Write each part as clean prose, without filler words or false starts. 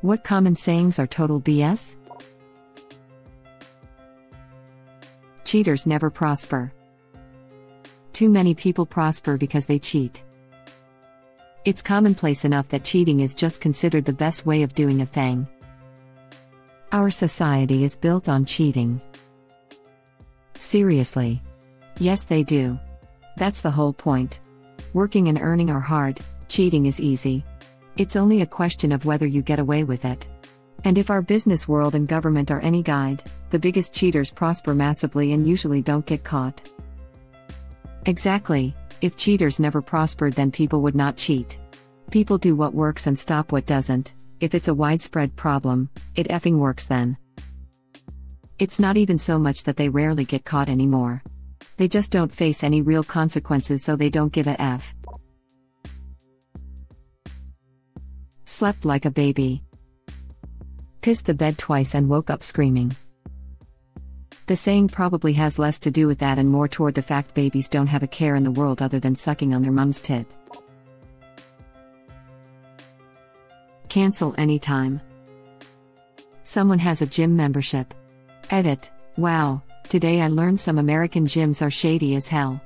What common sayings are total BS? Cheaters never prosper. Too many people prosper because they cheat. It's commonplace enough that cheating is just considered the best way of doing a thing. Our society is built on cheating. Seriously. Yes, they do. That's the whole point. Working and earning are hard, cheating is easy. It's only a question of whether you get away with it. And if our business world and government are any guide, the biggest cheaters prosper massively and usually don't get caught. Exactly, if cheaters never prospered, then people would not cheat. People do what works and stop what doesn't. If it's a widespread problem, it effing works then. It's not even so much that they rarely get caught anymore. They just don't face any real consequences, so they don't give a F. Slept like a baby. Pissed the bed twice and woke up screaming. The saying probably has less to do with that and more toward the fact babies don't have a care in the world other than sucking on their mom's tit. Cancel anytime. Someone has a gym membership. Edit. Wow, today I learned some American gyms are shady as hell.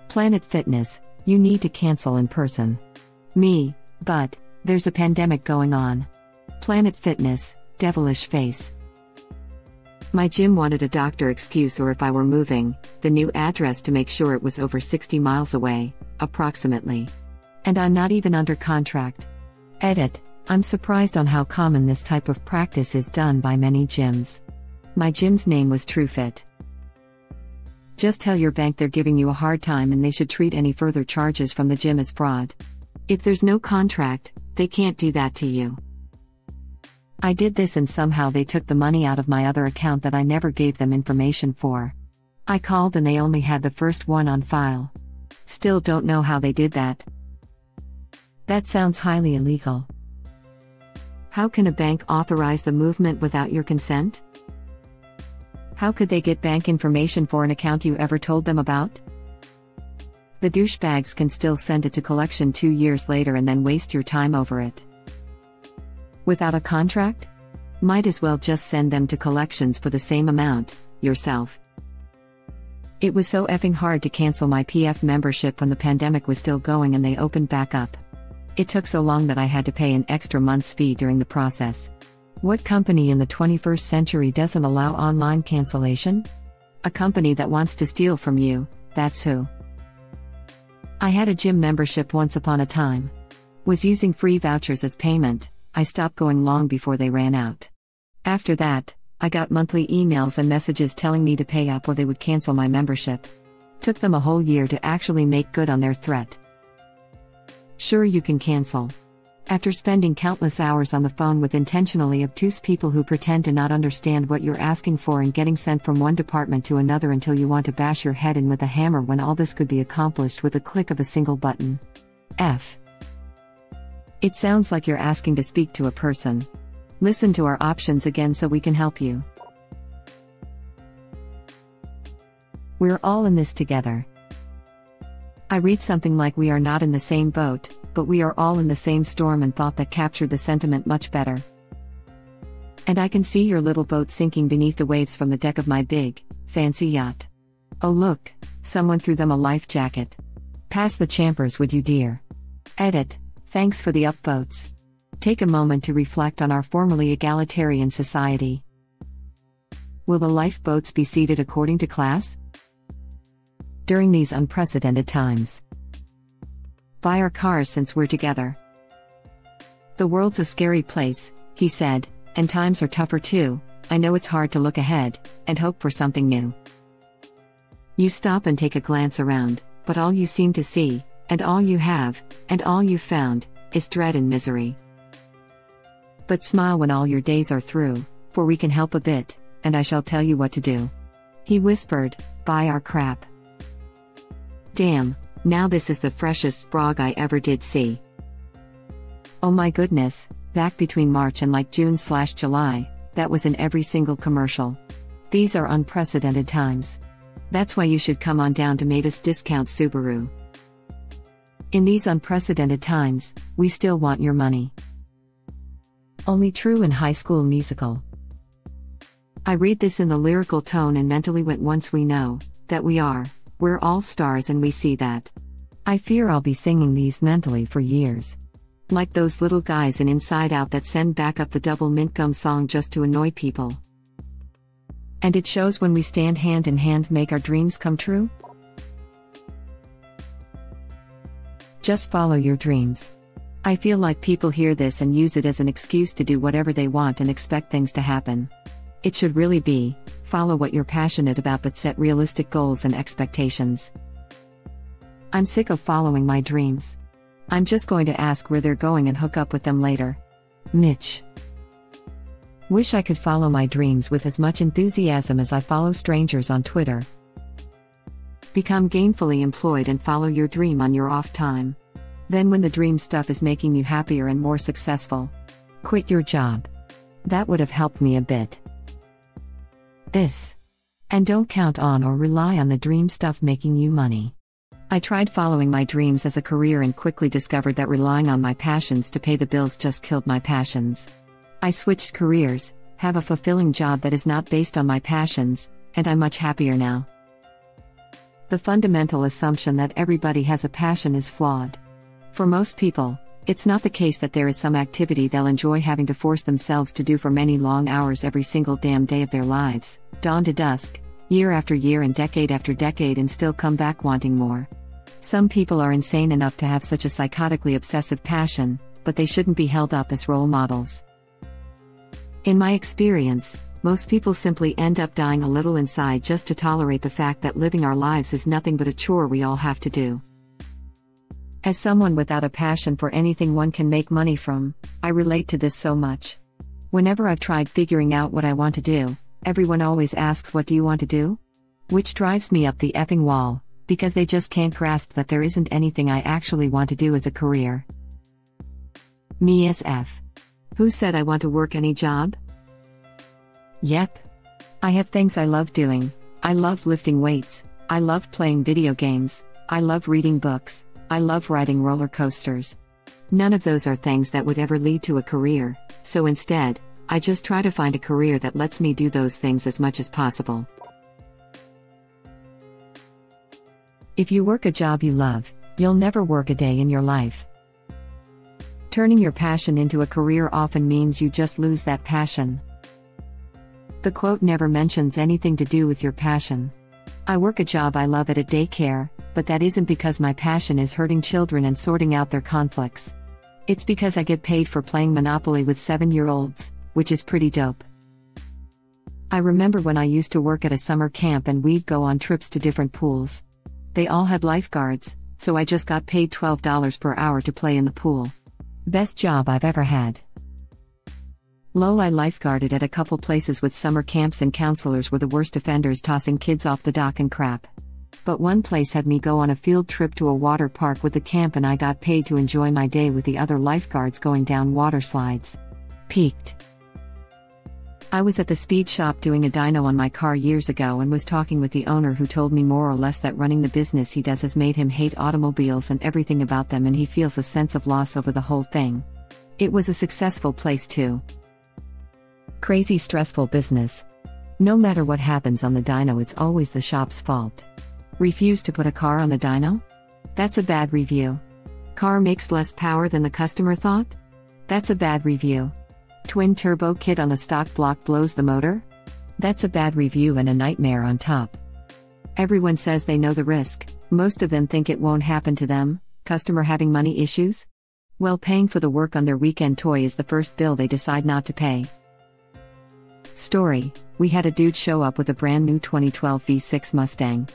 Planet Fitness, you need to cancel in person. Me, but there's a pandemic going on. Planet Fitness, devilish face. My gym wanted a doctor excuse or if I were moving, the new address to make sure it was over 60 miles away, approximately. And I'm not even under contract. Edit. I'm surprised on how common this type of practice is done by many gyms. My gym's name was TrueFit. Just tell your bank they're giving you a hard time and they should treat any further charges from the gym as fraud. If there's no contract, they can't do that to you. I did this and somehow they took the money out of my other account that I never gave them information for. I called and they only had the first one on file. Still don't know how they did that. That sounds highly illegal. How can a bank authorize the movement without your consent? How could they get bank information for an account you ever told them about? The douchebags can still send it to collection 2 years later and then waste your time over it. Without a contract? Might as well just send them to collections for the same amount, yourself. It was so effing hard to cancel my PF membership when the pandemic was still going and they opened back up. It took so long that I had to pay an extra month's fee during the process. What company in the 21st century doesn't allow online cancellation? A company that wants to steal from you, that's who. I had a gym membership once upon a time. Was using free vouchers as payment. I stopped going long before they ran out. After that, I got monthly emails and messages telling me to pay up or they would cancel my membership. Took them a whole year to actually make good on their threat. Sure, you can cancel. After spending countless hours on the phone with intentionally obtuse people who pretend to not understand what you're asking for and getting sent from one department to another until you want to bash your head in with a hammer when all this could be accomplished with a click of a single button. F. It sounds like you're asking to speak to a person. Listen to our options again so we can help you. We're all in this together. I read something like we are not in the same boat, but we are all in the same storm and thought that captured the sentiment much better. And I can see your little boat sinking beneath the waves from the deck of my big, fancy yacht. Oh look, someone threw them a life jacket. Pass the champers, would you, dear? Edit. Thanks for the upvotes. Take a moment to reflect on our formerly egalitarian society. Will the lifeboats be seated according to class? During these unprecedented times. Buy our cars since we're together. The world's a scary place, he said, and times are tougher too. I know it's hard to look ahead and hope for something new. You stop and take a glance around, but all you seem to see, and all you have, and all you've found, is dread and misery. But smile when all your days are through, for we can help a bit, and I shall tell you what to do. He whispered, buy our crap. Damn, now this is the freshest sprog I ever did see. Oh my goodness, back between March and like June/July, that was in every single commercial. These are unprecedented times. That's why you should come on down to Mavis Discount Subaru. In these unprecedented times, we still want your money. Only true in High School Musical. I read this in the lyrical tone and mentally went, once we know that we're all stars and we see that. I fear I'll be singing these mentally for years. Like those little guys in Inside Out that send back up the double mint gum song just to annoy people. And it shows when we stand hand in hand, make our dreams come true. Just follow your dreams. I feel like people hear this and use it as an excuse to do whatever they want and expect things to happen. It should really be, follow what you're passionate about but set realistic goals and expectations. I'm sick of following my dreams. I'm just going to ask where they're going and hook up with them later. Mitch. Wish I could follow my dreams with as much enthusiasm as I follow strangers on Twitter. Become gainfully employed and follow your dream on your off time. Then when the dream stuff is making you happier and more successful, quit your job. That would have helped me a bit. And don't count on or rely on the dream stuff making you money. I tried following my dreams as a career and quickly discovered that relying on my passions to pay the bills just killed my passions. I switched careers, have a fulfilling job that is not based on my passions, and I'm much happier now. The fundamental assumption that everybody has a passion is flawed. For most people, it's not the case that there is some activity they'll enjoy having to force themselves to do for many long hours every single damn day of their lives, dawn to dusk, year after year and decade after decade, and still come back wanting more. Some people are insane enough to have such a psychotically obsessive passion, but they shouldn't be held up as role models. In my experience, most people simply end up dying a little inside just to tolerate the fact that living our lives is nothing but a chore we all have to do. As someone without a passion for anything one can make money from, I relate to this so much. Whenever I've tried figuring out what I want to do, everyone always asks, what do you want to do? Which drives me up the effing wall, because they just can't grasp that there isn't anything I actually want to do as a career. Me as F. Who said I want to work any job? Yep. I have things I love doing. I love lifting weights. I love playing video games. I love reading books. I love riding roller coasters. None of those are things that would ever lead to a career, so instead, I just try to find a career that lets me do those things as much as possible. If you work a job you love, you'll never work a day in your life. Turning your passion into a career often means you just lose that passion. The quote never mentions anything to do with your passion. I work a job I love at a daycare, but that isn't because my passion is hurting children and sorting out their conflicts. It's because I get paid for playing Monopoly with 7-year-olds, which is pretty dope. I remember when I used to work at a summer camp and we'd go on trips to different pools. They all had lifeguards, so I just got paid $12 per hour to play in the pool. Best job I've ever had. Lol, I lifeguarded at a couple places with summer camps and counselors were the worst offenders tossing kids off the dock and crap. But one place had me go on a field trip to a water park with the camp and I got paid to enjoy my day with the other lifeguards going down water slides. Peaked. I was at the speed shop doing a dyno on my car years ago and was talking with the owner who told me more or less that running the business he does has made him hate automobiles and everything about them and he feels a sense of loss over the whole thing. It was a successful place too. Crazy stressful business. No matter what happens on the dyno it's always the shop's fault. Refuse to put a car on the dyno? That's a bad review. Car makes less power than the customer thought? That's a bad review. Twin turbo kit on a stock block blows the motor? That's a bad review and a nightmare on top. Everyone says they know the risk, most of them think it won't happen to them. Customer having money issues? Well, paying for the work on their weekend toy is the first bill they decide not to pay. Story: we had a dude show up with a brand new 2012 V6 Mustang.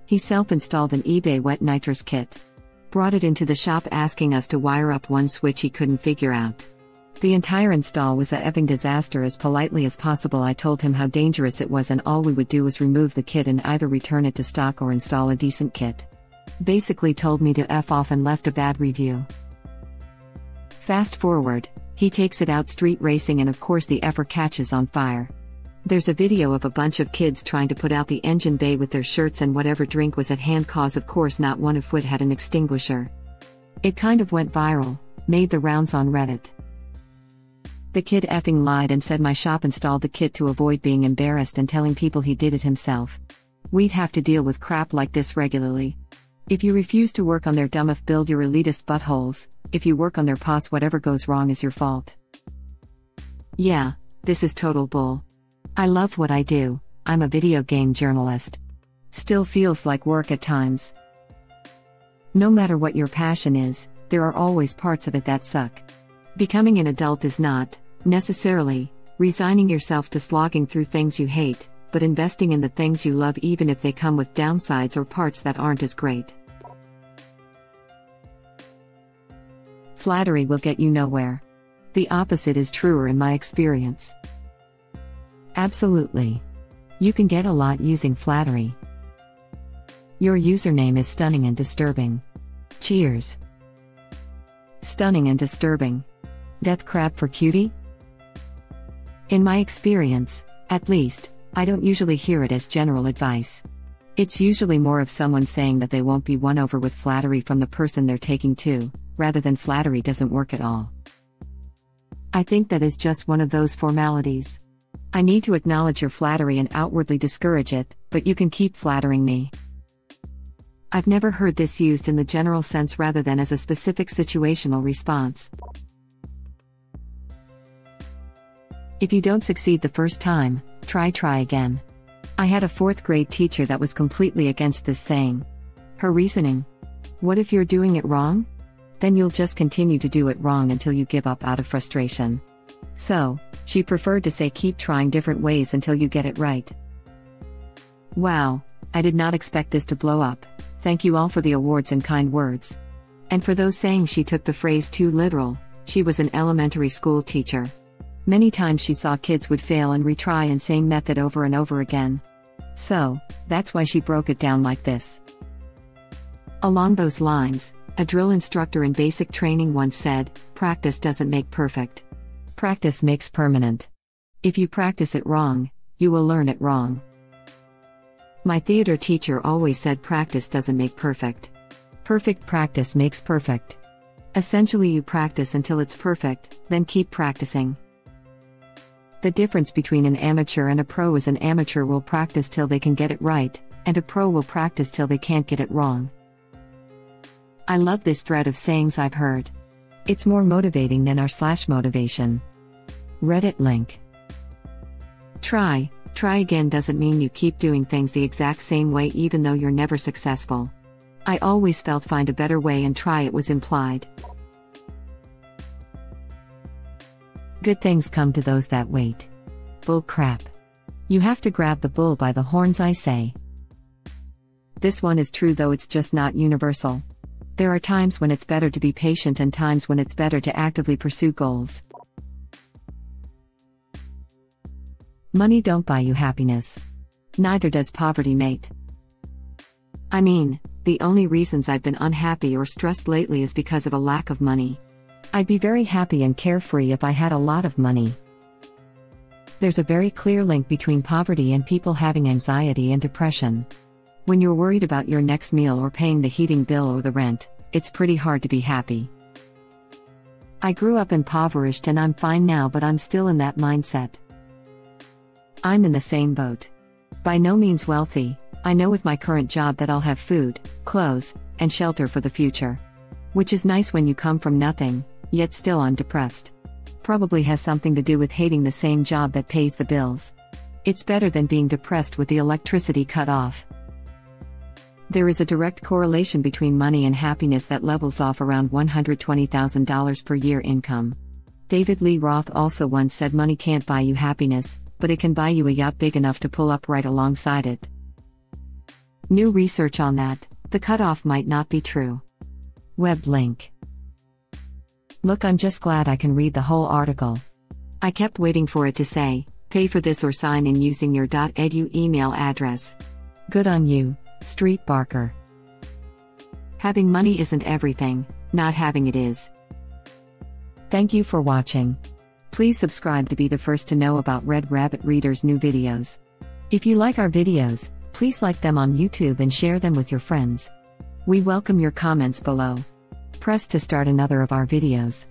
He self-installed an eBay wet nitrous kit. Brought it into the shop asking us to wire up one switch he couldn't figure out. The entire install was a effing disaster. As politely as possible I told him how dangerous it was and all we would do was remove the kit and either return it to stock or install a decent kit. Basically told me to F off and left a bad review. Fast forward, he takes it out street racing and of course the effer catches on fire. There's a video of a bunch of kids trying to put out the engine bay with their shirts and whatever drink was at hand cause of course not one of which had an extinguisher. It kind of went viral, made the rounds on Reddit. The kid effing lied and said my shop installed the kit to avoid being embarrassed and telling people he did it himself. We'd have to deal with crap like this regularly. If you refuse to work on their dumbf, build your elitist buttholes. If you work on their pos, whatever goes wrong is your fault. Yeah, this is total bull. I love what I do, I'm a video game journalist. Still feels like work at times. No matter what your passion is, there are always parts of it that suck. Becoming an adult is not, necessarily, resigning yourself to slogging through things you hate, but investing in the things you love even if they come with downsides or parts that aren't as great. Flattery will get you nowhere. The opposite is truer in my experience. Absolutely. You can get a lot using flattery. Your username is stunning and disturbing. Cheers. Stunning and disturbing. Death crab for cutie? In my experience, at least, I don't usually hear it as general advice. It's usually more of someone saying that they won't be won over with flattery from the person they're taking to, rather than flattery doesn't work at all. I think that is just one of those formalities. I need to acknowledge your flattery and outwardly discourage it, but you can keep flattering me. I've never heard this used in the general sense rather than as a specific situational response. If you don't succeed the first time, try again. I had a 4th grade teacher that was completely against this saying. Her reasoning: what if you're doing it wrong? Then you'll just continue to do it wrong until you give up out of frustration. So, she preferred to say keep trying different ways until you get it right. Wow, I did not expect this to blow up. Thank you all for the awards and kind words. And for those saying she took the phrase too literal, she was an elementary school teacher. Many times she saw kids would fail and retry and same method over and over again. So, that's why she broke it down like this. Along those lines, a drill instructor in basic training once said, practice doesn't make perfect. Practice makes permanent. If you practice it wrong, you will learn it wrong. My theater teacher always said practice doesn't make perfect. Perfect practice makes perfect. Essentially, you practice until it's perfect, then keep practicing. The difference between an amateur and a pro is an amateur will practice till they can get it right, and a pro will practice till they can't get it wrong. I love this thread of sayings I've heard. It's more motivating than r/motivation. Reddit link. Try again doesn't mean you keep doing things the exact same way even though you're never successful. I always felt find a better way and try it was implied. Good things come to those that wait. Bull crap. You have to grab the bull by the horns, I say. This one is true though it's just not universal. There are times when it's better to be patient and times when it's better to actively pursue goals. Money don't buy you happiness. Neither does poverty, mate. I mean, the only reasons I've been unhappy or stressed lately is because of a lack of money. I'd be very happy and carefree if I had a lot of money. There's a very clear link between poverty and people having anxiety and depression. When you're worried about your next meal or paying the heating bill or the rent, it's pretty hard to be happy. I grew up impoverished and I'm fine now, but I'm still in that mindset. I'm in the same boat. By no means wealthy, I know with my current job that I'll have food, clothes, and shelter for the future. Which is nice when you come from nothing, yet still I'm depressed. Probably has something to do with hating the same job that pays the bills. It's better than being depressed with the electricity cut off. There is a direct correlation between money and happiness that levels off around $120,000 per year income. David Lee Roth also once said money can't buy you happiness, but it can buy you a yacht big enough to pull up right alongside it. New research on that, the cutoff might not be true. Web link. Look, I'm just glad I can read the whole article. I kept waiting for it to say, pay for this or sign in using your .edu email address. Good on you, Street Barker. Having money isn't everything, not having it is. Thank you for watching. Please subscribe to be the first to know about Red Rabbit Reader's new videos. If you like our videos, please like them on YouTube and share them with your friends. We welcome your comments below. Press to start another of our videos.